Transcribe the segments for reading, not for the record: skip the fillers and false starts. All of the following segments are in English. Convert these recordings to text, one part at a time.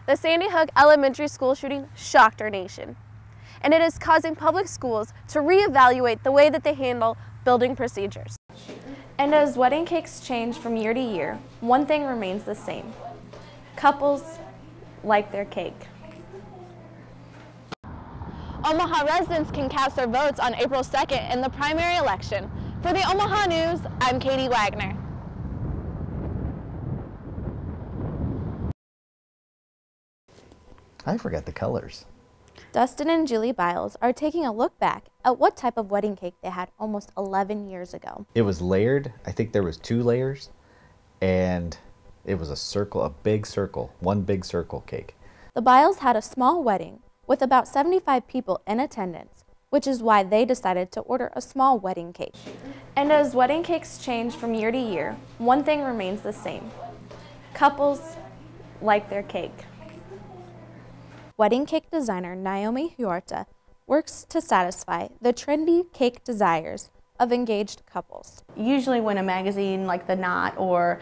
The Sandy Hook Elementary School shooting shocked our nation, and it is causing public schools to reevaluate the way that they handle building procedures. And as wedding cakes change from year to year, one thing remains the same. Couples like their cake. Omaha residents can cast their votes on April 2nd in the primary election. For the Omaha News, I'm Katie Wagner. I forget the colors. Dustin and Julie Biles are taking a look back at what type of wedding cake they had almost 11 years ago. It was layered. I think there was 2 layers, and it was a circle, a big circle, one big circle cake. The Biles had a small wedding with about 75 people in attendance, which is why they decided to order a small wedding cake. And as wedding cakes change from year to year, one thing remains the same. Couples like their cake. Wedding cake designer Naomi Huerta works to satisfy the trendy cake desires of engaged couples. Usually when a magazine like The Knot or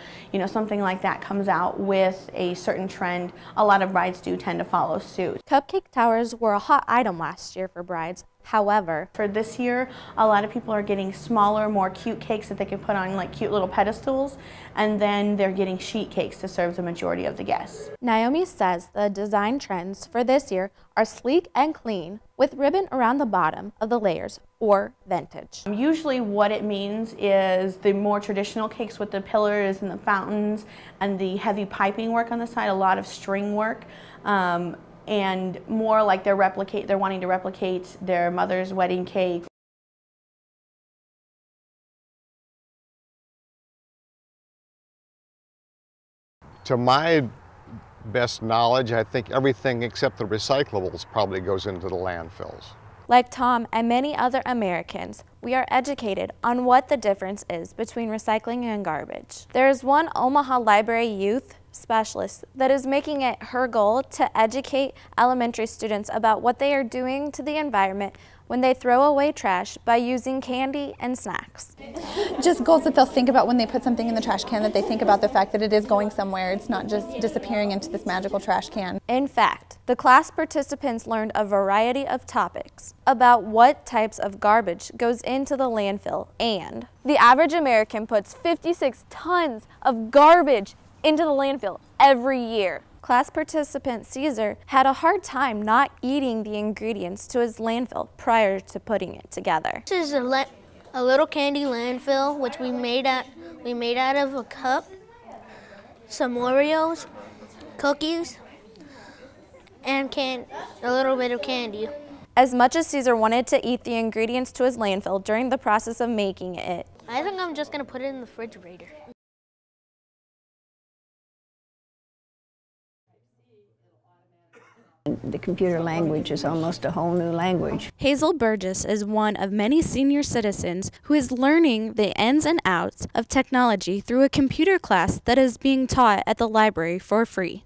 something like that comes out with a certain trend, a lot of brides do tend to follow suit. Cupcake towers were a hot item last year for brides. However, for this year, a lot of people are getting smaller, more cute cakes that they can put on like cute little pedestals, and then they're getting sheet cakes to serve the majority of the guests. Naomi says the design trends for this year are sleek and clean with ribbon around the bottom of the layers, or vintage. Usually what it means is the more traditional cakes with the pillars and the fountains and the heavy piping work on the side, a lot of string work. And more like they're wanting to replicate their mother's wedding cake. To my best knowledge, I think everything except the recyclables probably goes into the landfills. Like Tom and many other Americans, we are educated on what the difference is between recycling and garbage. There is one Omaha Library youth specialist that is making it her goal to educate elementary students about what they are doing to the environment when they throw away trash by using candy and snacks. Just goals that they'll think about when they put something in the trash can, that they think about the fact that it is going somewhere. It's not just disappearing into this magical trash can. In fact, the class participants learned a variety of topics about what types of garbage goes into the landfill, and the average American puts 56 tons of garbage into the landfill every year. Class participant Caesar had a hard time not eating the ingredients to his landfill prior to putting it together. This is a little candy landfill, which we made out of a cup, some Oreos, cookies, and a little bit of candy. As much as Caesar wanted to eat the ingredients to his landfill during the process of making it, I think I'm just gonna put it in the refrigerator. The computer language is almost a whole new language. Hazel Burgess is one of many senior citizens who is learning the ins and outs of technology through a computer class that is being taught at the library for free.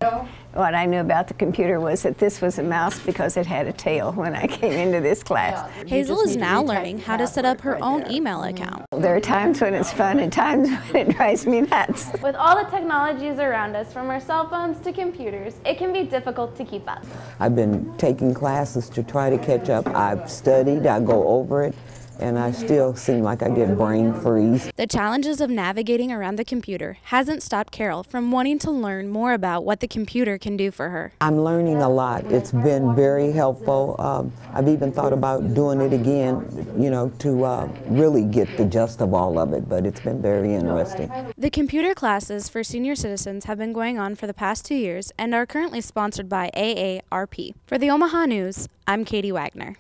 What I knew about the computer was that this was a mouse because it had a tail when I came into this class. Hazel is now learning how to set up her own email account. There are times when it's fun and times when it drives me nuts. With all the technologies around us, from our cell phones to computers, it can be difficult to keep up. I've been taking classes to try to catch up. I've studied, I go over it, and I still seem like I get brain freeze. The challenges of navigating around the computer hasn't stopped Carol from wanting to learn more about what the computer can do for her. I'm learning a lot. It's been very helpful. I've even thought about doing it again, to really get the gist of all of it, but it's been very interesting. The computer classes for senior citizens have been going on for the past 2 years and are currently sponsored by AARP. For the Omaha News, I'm Katie Wagner.